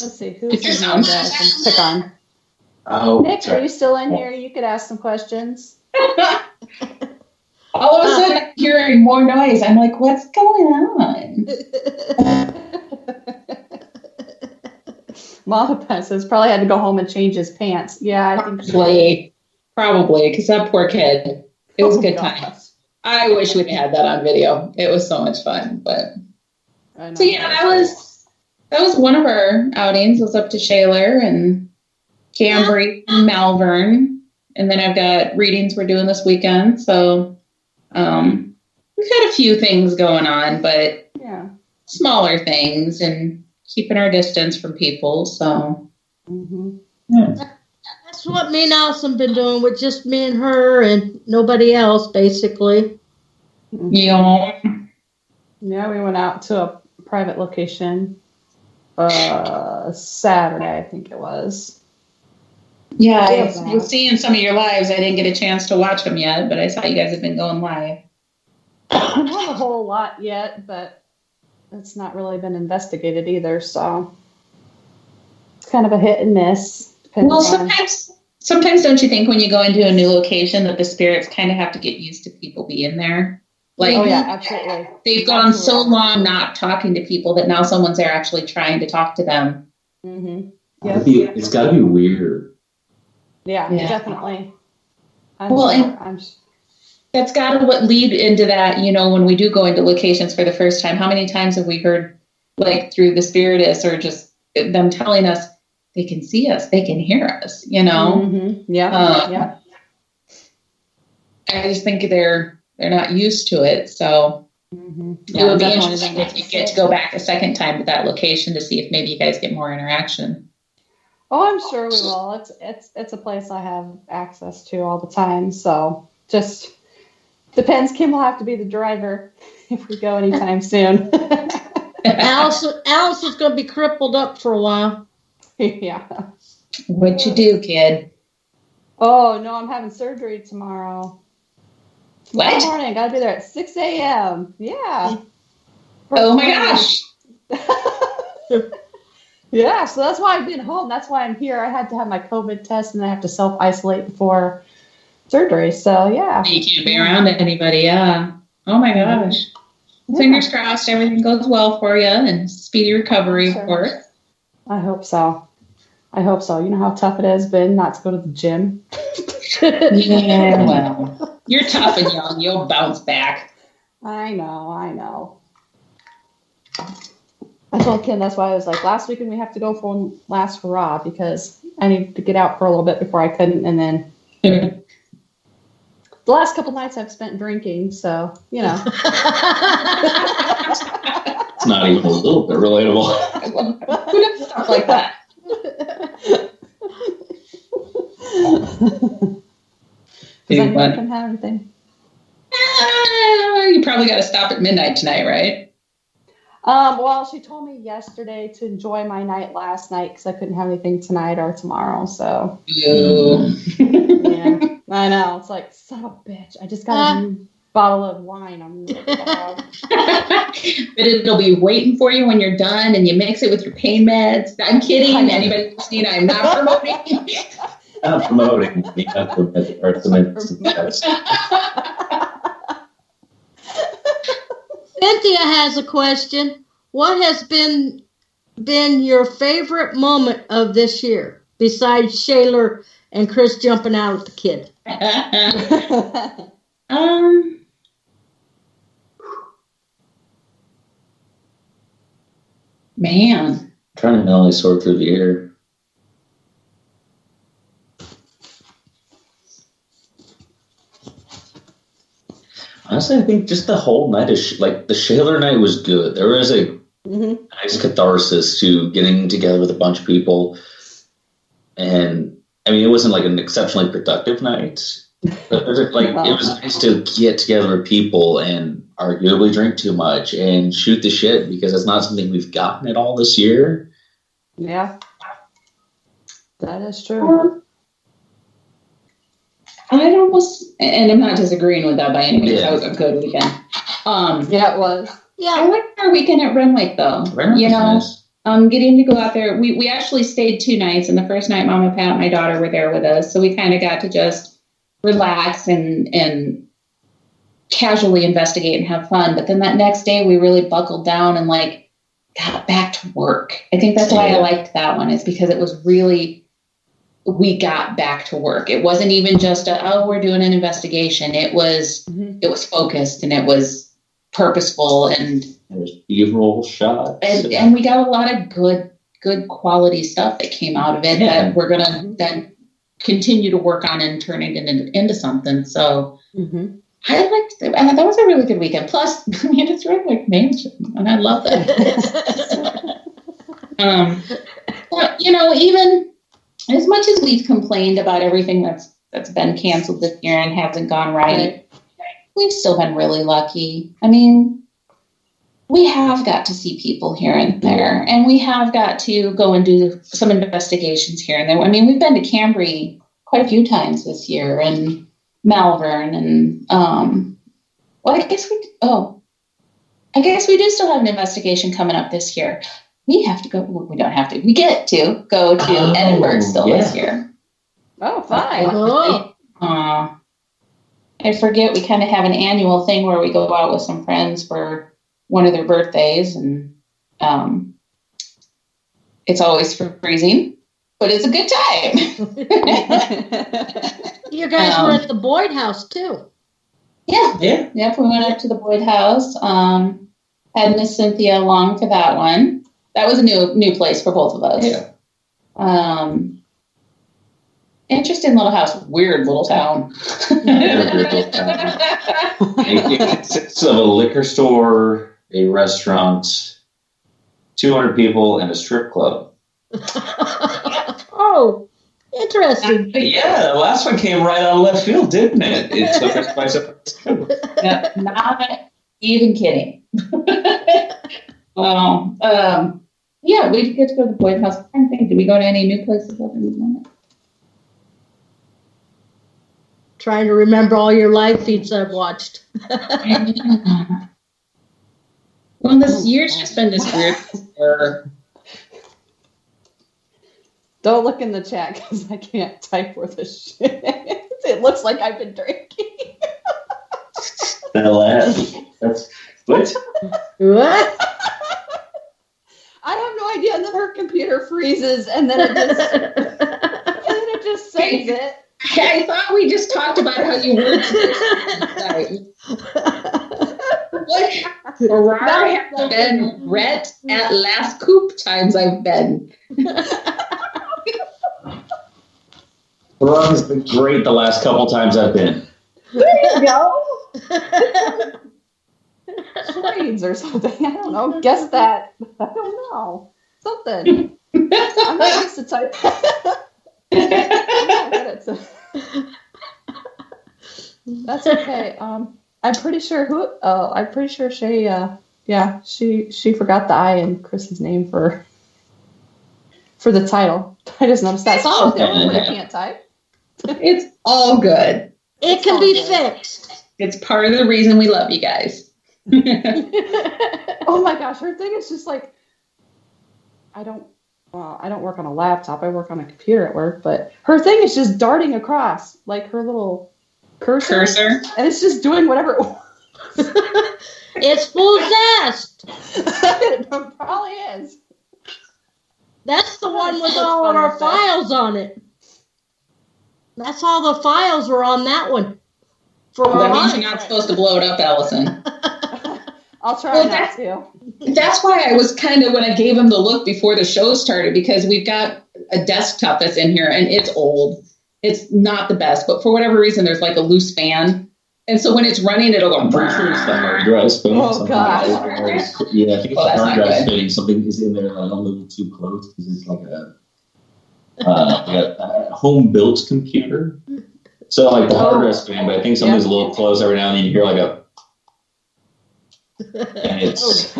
Let's see, who's in here that I can pick on? Nick, are you still in here? You could ask some questions. All of a sudden, I'm hearing more noise. I'm like, what's going on? Mama says probably had to go home and change his pants. Yeah, I think probably, because that poor kid. It was a good time. I wish we'd had that on video. It was so much fun. But so yeah, that was one of our outings. Was up to Shaler and Cambry and Malvern, and then I've got readings we're doing this weekend. So we've had a few things going on, but smaller things and keeping our distance from people. So that's what me and Allison been doing, with just me and her and nobody else, basically. Yeah, we went out to a private location Saturday, I think it was. Yeah, I was seeing some of your lives. I didn't get a chance to watch them yet, but I saw you guys have been going live. Not a whole lot yet, but it's not really been investigated either, so it's kind of a hit and miss. Well, sometimes don't you think when you go into a new location that the spirits kind of have to get used to people being there? Like, oh yeah, absolutely. They've gone so long not talking to people that now someone's there actually trying to talk to them. Mm-hmm. Yes. It's got to be weird. Yeah. Definitely. That's got to lead into that, when we do go into locations for the first time. How many times have we heard, like, through the spiritist or just them telling us they can see us, they can hear us, Mm-hmm. Yeah. I just think they're not used to it, so it would be interesting if you get to go back a second time to that location to see if maybe you guys get more interaction. Oh, I'm sure we will. It's a place I have access to all the time, so just depends. Kim will have to be the driver if we go anytime soon. Alice is going to be crippled up for a while. Yeah. What'd you do, kid? Oh, no, I'm having surgery tomorrow. What? Tomorrow morning, I got to be there at 6 a.m. Yeah. Oh, my gosh. Yeah, so that's why I've been home. That's why I'm here. I had to have my COVID test, and I have to self-isolate before surgery. So yeah. You can't be around anybody. Yeah. Oh my gosh. Yeah. Fingers crossed everything goes well for you and speedy recovery, of course. I hope so. You know how tough it has been not to go to the gym? Yeah, well, you're tough and young. You'll bounce back. I know. I told Kim that's why I was like, last weekend we have to go for one last hurrah because I needed to get out for a little bit before I couldn't. And then the last couple nights I've spent drinking, so, you know. It's not even a little bit relatable. Who does stuff like that? Because I never can have anything. You probably got to stop at midnight tonight, right? Well, she told me yesterday to enjoy my night last night because I couldn't have anything tonight or tomorrow. So, yeah, I know. It's like, son of a bitch. I just got a new bottle of wine. I'm like, but it'll be waiting for you when you're done, and you mix it with your pain meds. I'm kidding. Anybody listening, I'm not promoting. I'm promoting. Cynthia has a question. What has been your favorite moment of this year besides Shayla and Chris jumping out at the kid? Man, I'm trying to mentally sort through the year. Honestly, I think just the whole night of the Shayla night was good. There was a nice catharsis to getting together with a bunch of people, and I mean, it wasn't like an exceptionally productive night, but it was nice to get together with people and arguably drink too much and shoot the shit because it's not something we've gotten at all this year. Yeah, that is true. I'd almost, and I'm not disagreeing with that by any means. That was a good weekend. Yeah, it was. Yeah, I liked our weekend at Renwick though. Nice. Getting to go out there. We actually stayed 2 nights, and the first night, Mama, Pat, and my daughter were there with us, so we kind of got to just relax and casually investigate and have fun. But then that next day, we really buckled down and got back to work. I think that's why I liked that one, is because it was really. We got back to work. It wasn't even just we're doing an investigation. It was focused and it was purposeful, and there's B-roll shots. And we got a lot of good quality stuff that came out of it that we're gonna then continue to work on and turn it into something. So I liked it. And that was a really good weekend. Plus, I mean, it's Renwick Mansion, and I love that. But, even as much as we've complained about everything that's been canceled this year and hasn't gone right, we've still been really lucky. I mean, we have got to see people here and there, and we have got to go and do some investigations here and there. I mean, we've been to Cambry quite a few times this year, and Malvern, and I guess we do still have an investigation coming up this year. We have to go. We don't have to. We get to go to Edinburgh still this year. Oh, fine. I forget. We kind of have an annual thing where we go out with some friends for one of their birthdays, and it's always freezing, but it's a good time. You guys were at the Boyd House too. Yeah. We went up to the Boyd House. Had Miss Cynthia along for that one. That was a new place for both of us. Yeah. Interesting little house. Weird little town. It consists of a liquor store, a restaurant, 200 people, and a strip club. Oh, interesting. Yeah, the last one came right out of left field, didn't it? It took us by surprise. Not even kidding. Yeah, we get to go to the Boyd House. I'm trying to think, did we go to any new places other than that? Trying to remember all your live feeds I've watched. Well, this year's just been this weird. Don't look in the chat because I can't type worth a shit. It it looks like I've been drinking. That's what? What? I have no idea. And then her computer freezes, and then it just says it. I thought we just talked about how you worked. What? Aurora has been red at last coop times I've been. Aurora's been great the last couple times I've been. There you go. Trades or something. I don't know. Guess that. I don't know. Something. I'm not used to type. That's okay. I'm pretty sure I'm pretty sure she forgot the I in Chris's name for the title. I just noticed that. So I can't type. It's all good. It can be fixed. It's part of the reason we love you guys. Oh my gosh, her thing is just like, I don't work on a laptop. I work on a computer at work, but her thing is just darting across, like her little cursor. And it's just doing whatever it wants. It's possessed. It probably is. That's the one with all of our files on it. That's all the files were on that one. That means you're not supposed to blow it up, Allison. I'll try not to. That's why I was kind of, when I gave him the look before the show started, because we've got a desktop that's in here and it's old. It's not the best, but for whatever reason, there's like a loose fan. And so when it's running, it'll go. I'm pretty sure it's the hard drive spinning. Oh, gosh. Yeah, I think it's the hard drive spinning. Something is in there like a little too close because it's like a home-built computer. So like the hard drive spinning, but I think something's a little close every now and then. You hear like a... And it's...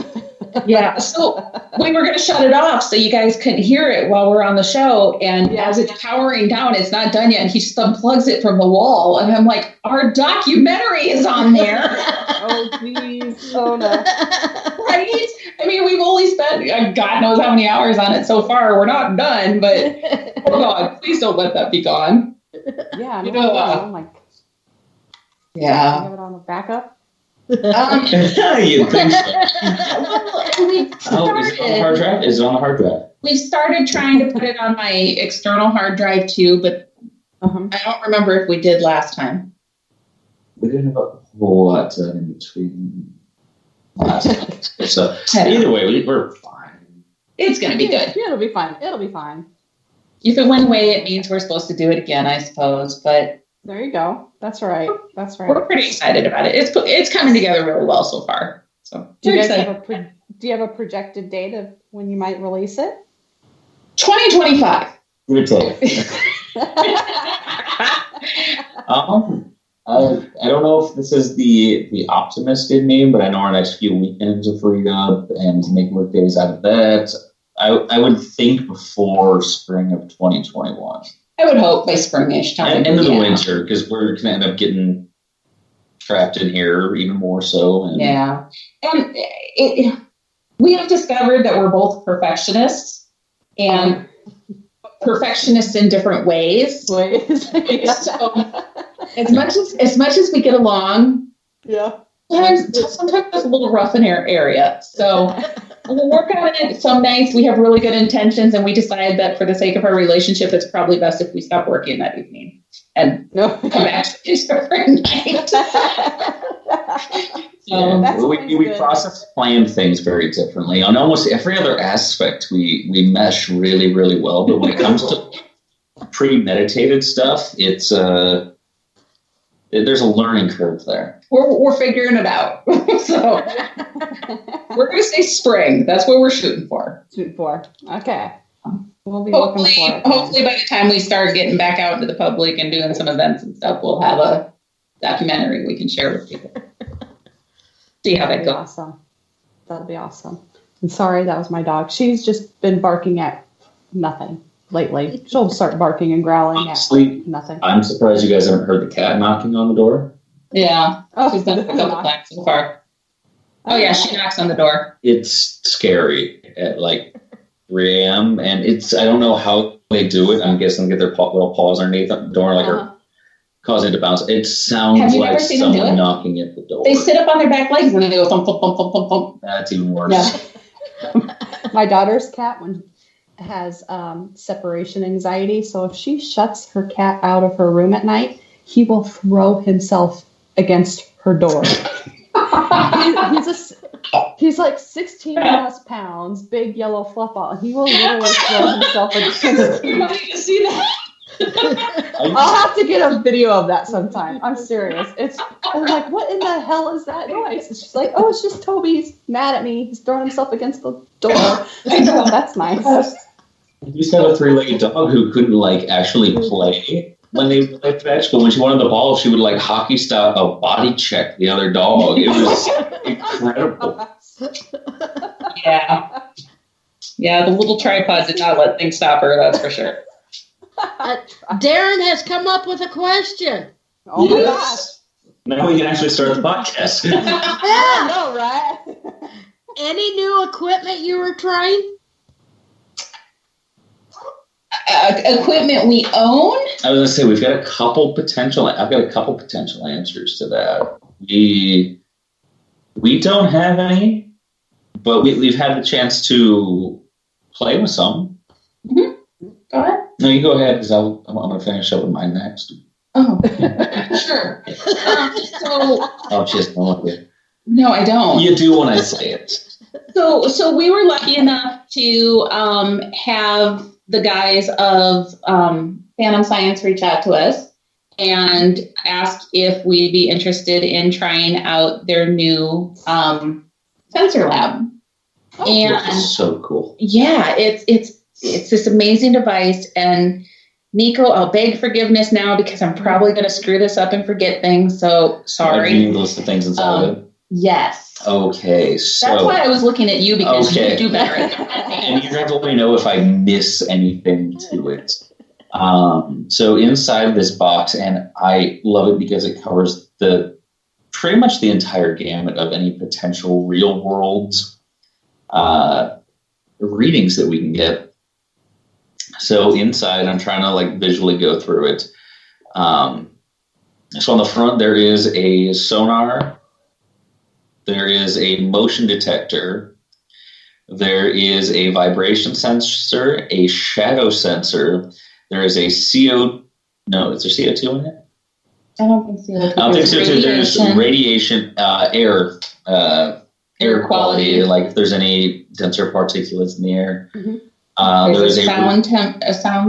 Yeah, so we were going to shut it off so you guys couldn't hear it while we're on the show. And as it's powering down, it's not done yet. And he just unplugs it from the wall. And I'm like, our documentary is on there. Oh, please. Oh, no. Right? I mean, we've only spent God knows how many hours on it so far. We're not done, but oh God, please don't let that be gone. Yeah, you know, I'm like, yeah. Have it on the backup. You think so? Is it on the hard drive? Is it on the hard drive? We've started trying to put it on my external hard drive too, but I don't remember if we did last time. We didn't have a whole lot in between last time. So either way, we're fine. It's going to be good. Yeah, it'll be fine. It'll be fine. If it went away, it means we're supposed to do it again, I suppose. But there you go. That's right. That's right. We're pretty excited about it. It's coming together really well so far. So do you have a projected date of when you might release it? 2025. Good take. I don't know if this is the optimist in me, but I know our next few weekends are freed up and to make work days out of that. I would think before spring of 2021. I would hope by springish time. End of the winter, because we're going to end up getting trapped in here even more so. And we have discovered that we're both perfectionists and perfectionists in different ways. So, as much as we get along, sometimes it's a little rough in our area. So we'll work on it some nights. We have really good intentions, and we decide that for the sake of our relationship, it's probably best if we stop working that evening and come back to each other night. We process planned things very differently. On almost every other aspect, we mesh really, really well. But when it comes to premeditated stuff, it's there's a learning curve there. We're figuring it out. So we're going to say spring. That's what we're shooting for. Okay. We'll be hopefully, looking for it. Hopefully by the time we start getting back out into the public and doing some events and stuff, we'll have a documentary we can share with people. See how that goes. Awesome. That'll be awesome. And sorry, that was my dog. She's just been barking at nothing lately. She'll start barking and growling at nothing. I'm surprised you guys haven't heard the cat knocking on the door. Yeah. She's done it a couple times so far. Oh, yeah, she knocks on the door. It's scary at like 3 a.m. And I don't know how they do it. I'm guessing they get their little paws underneath the door, like her causing it to bounce. It sounds like someone knocking at the door. They sit up on their back legs and then they go thump, thump, thump, thump, thump, thump. That's even worse. Yeah. My daughter's cat has separation anxiety, so if she shuts her cat out of her room at night, he will throw himself against her door. He's like 16 plus pounds, big yellow fluff ball. He will literally throw himself against her. You want me to see that? I'll have to get a video of that sometime. I'm serious. I'm like, what in the hell is that noise? And she's like, oh, it's just Toby. He's mad at me. He's throwing himself against the door. That's nice. We used to have a 3-legged dog who couldn't actually play when they play fetch, but when she wanted the ball, she would hockey style a body check the other dog. It was incredible. Yeah, the little tripod did not let things stop her, that's for sure. Darren has come up with a question. Oh my gosh. Now we can actually start the podcast. Yeah. I know, right? Any new equipment you were trying? Equipment we own? I was going to say, I've got a couple potential answers to that. We don't have any, but we've had the chance to play with some. Mm-hmm. Go ahead. No, you go ahead, because I'm going to finish up with mine next. Oh, sure. Just no with you. No, I don't. You do when I say it. So we were lucky enough to have the guys of Phantom Science reach out to us and ask if we'd be interested in trying out their new sensor lab. Oh, and that's so cool. Yeah, it's this amazing device. And Nico, I'll beg forgiveness now because I'm probably going to screw this up and forget things. So sorry. You need to list the things inside of it. Yes. Okay, so that's why I was looking at you, because you do better at that. And you have to let me know if I miss anything to it. So inside this box, and I love it because it covers pretty much the entire gamut of any potential real world readings that we can get. So inside, I'm trying to visually go through it. So on the front, there is a sonar. There is a motion detector. There is a vibration sensor, a shadow sensor. There is a CO. No, is there CO2 in it? I don't think CO2. I don't think CO2. There's radiation, air quality. If there's any denser particulates in the air. Mm-hmm. There's a sound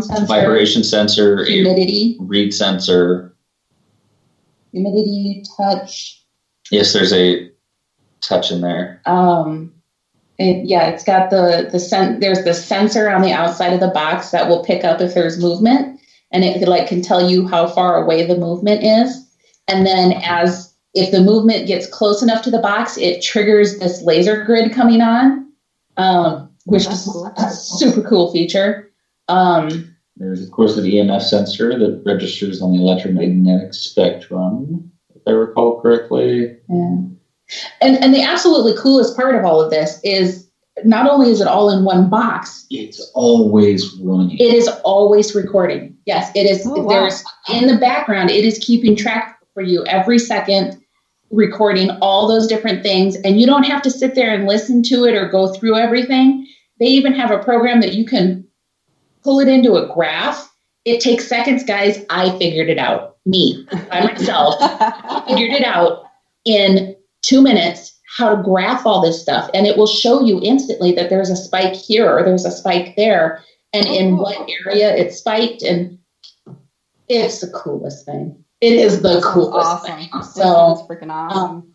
sensor, vibration sensor, humidity, a read sensor, humidity, touch. Yes, there's a touch in there. It's got there's the sensor on the outside of the box that will pick up if there's movement, and it can tell you how far away the movement is. And then if the movement gets close enough to the box, it triggers this laser grid coming on. Which is a super cool feature. There's, of course, the EMF sensor that registers on the electromagnetic spectrum, if I recall correctly. Yeah. And the absolutely coolest part of all of this is not only is it all in one box, it's always running. It is always recording. Yes, it is. Oh, wow. There's in the background, it is keeping track for you every second, recording all those different things. And you don't have to sit there and listen to it or go through everything. They even have a program that you can pull it into a graph. It takes seconds, guys. I figured it out. Me, by myself, figured it out in 2 minutes how to graph all this stuff. And it will show you instantly that there's a spike here or there's a spike there and in what area it spiked. And it's the coolest thing. It is the coolest thing. So that's freaking awesome.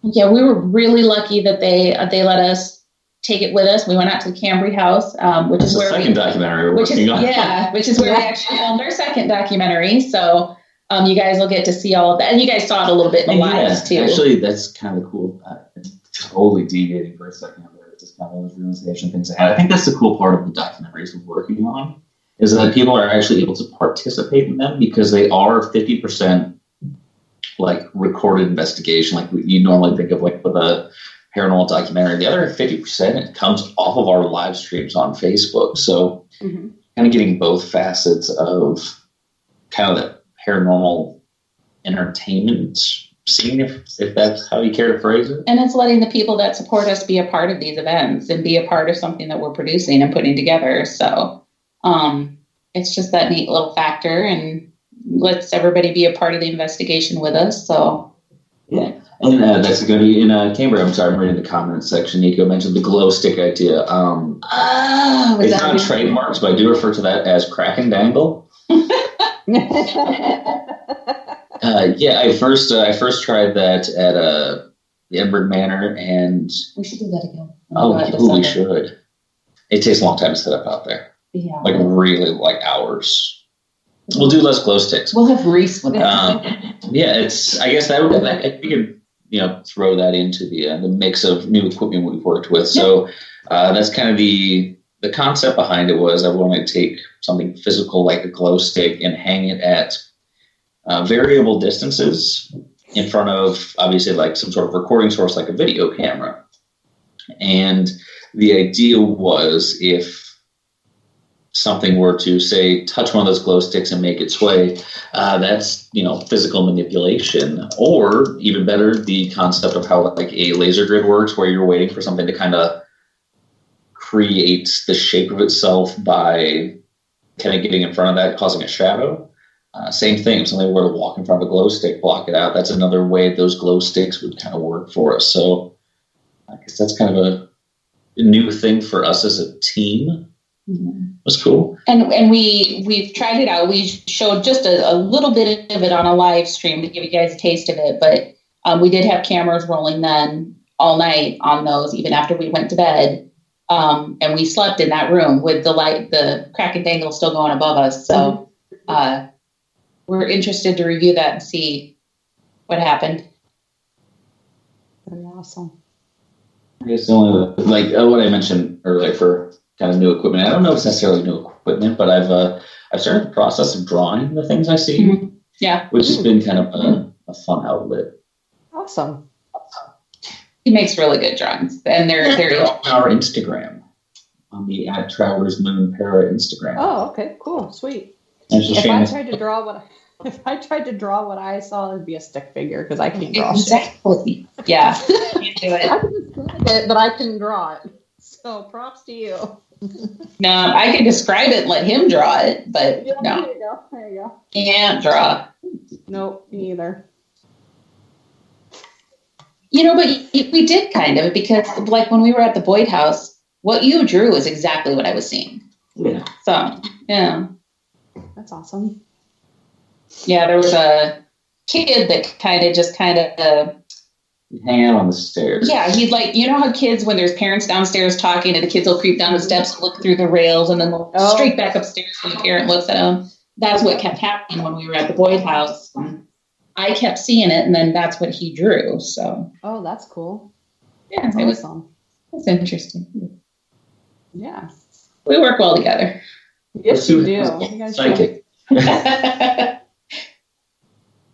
We were really lucky that they let us take it with us. We went out to the Cambry House, which is where documentary which is where we actually filmed our second documentary. So you guys will get to see all of that, and you guys saw it a little bit in the lives too. Actually, that's kind of cool. Totally deviating for a second there. Just kind of those realization things I had. I think that's the cool part of the documentaries we're working on, is that people are actually able to participate in them because they are 50% recorded investigation, you normally think of with a paranormal documentary. The other 50%, it comes off of our live streams on Facebook. So kind of getting both facets of kind of the paranormal entertainment scene, if that's how you care to phrase it. And it's letting the people that support us be a part of these events and be a part of something that we're producing and putting together. So it's just that neat little factor, and lets everybody be a part of the investigation with us. So yeah. And that's going to be in Cambridge. I'm sorry, I'm reading the comments section. Nico mentioned the glow stick idea. It's not trademarked, but I do refer to that as crack and dangle. I first tried that at the Edinburgh Manor, and we should do that again. We should. It takes a long time to set up out there. Yeah, like really, like hours. We'll do less glow sticks. We'll have Reese with it. It's. I guess that we could throw that into the mix of new equipment we've worked with. So that's kind of the concept behind it was I wanted to take something physical like a glow stick and hang it at variable distances in front of obviously like some sort of recording source like a video camera. And the idea was if something were to say touch one of those glow sticks and make it sway, that's physical manipulation. Or even better, the concept of how like a laser grid works, where you're waiting for something to kind of create the shape of itself by kind of getting in front of that, causing a shadow. Same thing, if somebody were to walk in front of a glow stick, block it out, that's another way those glow sticks would kind of work for us. So I guess that's kind of a new thing for us as a team. Mm-hmm. Was cool. And we've tried it out. We showed just a little bit of it on a live stream to give you guys a taste of it, but we did have cameras rolling then all night on those, even after we went to bed. And we slept in that room with the crack and dangle still going above us. So we're interested to review that and see what happened. Very awesome. I guess the only what I mentioned earlier for kind of new equipment. I don't know if it's necessarily new equipment, but I've started the process of drawing the things I see. Mm-hmm. Yeah, which has been kind of a fun outlet. Awesome. He makes really good drawings, and they're on our Instagram, on the @Travelers Moon Para Instagram. Oh, okay, cool, sweet. If I tried to draw what I saw, it'd be a stick figure because I can't draw exactly. Yeah, can't do it. I can describe it, but I couldn't draw it. So props to you. No, I can describe it and let him draw it, but no. There you go. Can't draw. Nope, me either. But we did kind of, because like when we were at the Boyd house, what you drew is exactly what I was seeing. Yeah. So, yeah. That's awesome. Yeah, there was a kid that kind of hang out on the stairs. Yeah, he'd how kids, when there's parents downstairs talking and the kids will creep down the steps, look through the rails, and then they'll straight back upstairs when the parent looks at them. That's what kept happening when we were at the Boyd house. I kept seeing it, and then that's what he drew. So. Oh, that's cool. Yeah, that's awesome. That's interesting. Yeah. We work well together. Yes, you do. You guys psychic. That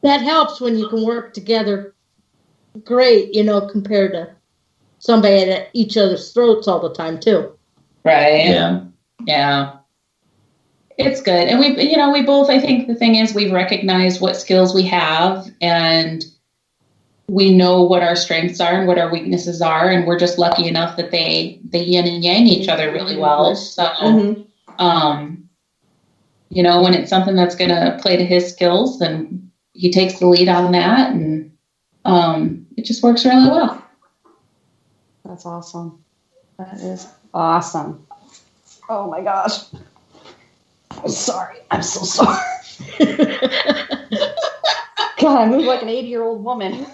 helps when you can work together. Great, compared to somebody at each other's throats all the time too. Right. Yeah. It's good. And we both, I think the thing is we've recognized what skills we have, and we know what our strengths are and what our weaknesses are. And we're just lucky enough that they yin and yang each other really well. So, when it's something that's going to play to his skills, then he takes the lead on that, and it just works really well. That's awesome. That is awesome. Oh my gosh. I'm sorry. I'm so sorry. God, I move like an 80-year-old woman.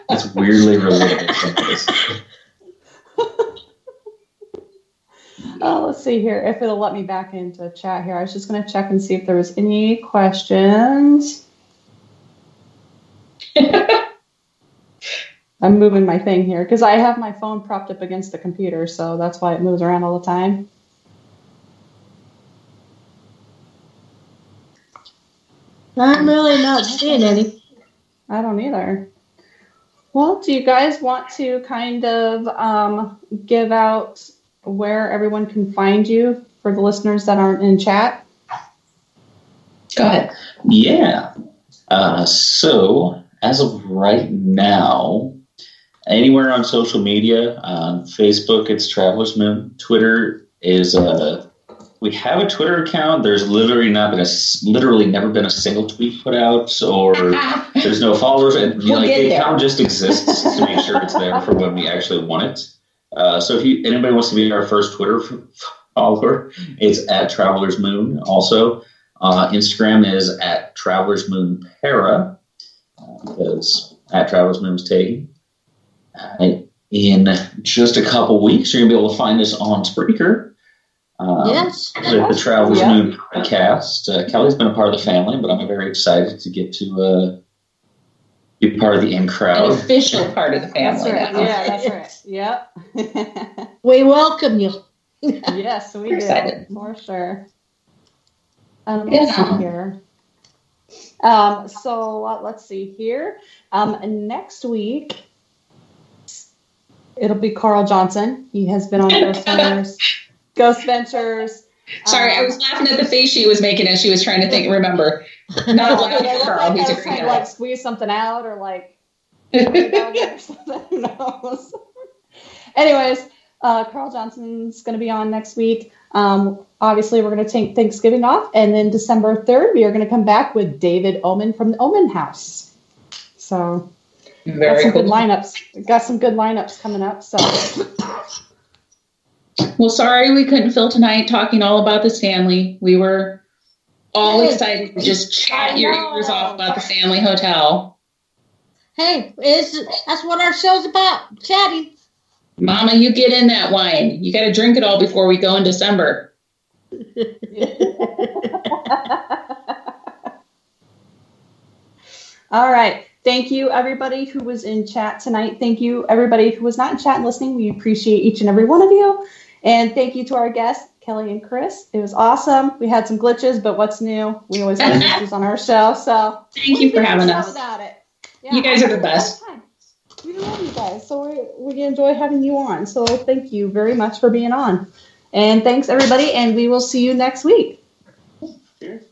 That's weirdly relatable. Let's see here if it'll let me back into chat here. I was just going to check and see if there was any questions. I'm moving my thing here because I have my phone propped up against the computer, so that's why it moves around all the time. I'm really not seeing any. I don't either. Well, do you guys want to kind of give out where everyone can find you for the listeners that aren't in chat? Go ahead. Yeah. So as of right now, anywhere on social media, on Facebook, it's Travelers Moon. Twitter is we have a Twitter account. There's literally never been a single tweet put out, or there's no followers, and the account just exists to make sure it's there for when we actually want it. So if anybody wants to be our first Twitter follower, it's at Travelers Moon. Also, Instagram is at Travelers Moon Para, because at Travelers Moon is taken. In just a couple weeks, you're going to be able to find us on Spreaker. Yes. With the Travelers Moon podcast. Kelly's been a part of the family, but I'm very excited to get to be part of the in crowd. An official part of the family. That's right. Now. Yeah, that's right. Yep. We welcome you. Yes, we do. Excited. For sure. Let's see here. So let's see here. Next week, it'll be Carl Johnson. He has been on Ghost Ventures. Sorry, I was laughing at the face she was making as she was trying to remember. Not laughing at Carl. He's a great guy. Like squeeze something out or like or something. Who knows? Anyways, Carl Johnson's going to be on next week. Obviously, we're going to take Thanksgiving off, and then December 3rd, we are going to come back with David Oman from the Oman House. So, very cool. Good lineups. We've got some good lineups coming up. So, well, sorry we couldn't fill tonight talking all about the Stanley. We were all excited to just chat your ears off about the Stanley Hotel. Hey, that's what our show's about, chatting. Mama, you get in that wine. You got to drink it all before we go in December. All right. Thank you, everybody who was in chat tonight. Thank you, everybody who was not in chat and listening. We appreciate each and every one of you. And thank you to our guests, Kelly and Chris. It was awesome. We had some glitches, but what's new? We always have glitches on our show. So thank you for having us. About it. Yeah, you guys are the best. We love you guys, so we enjoy having you on. So thank you very much for being on. And thanks, everybody, and we will see you next week. Cheers.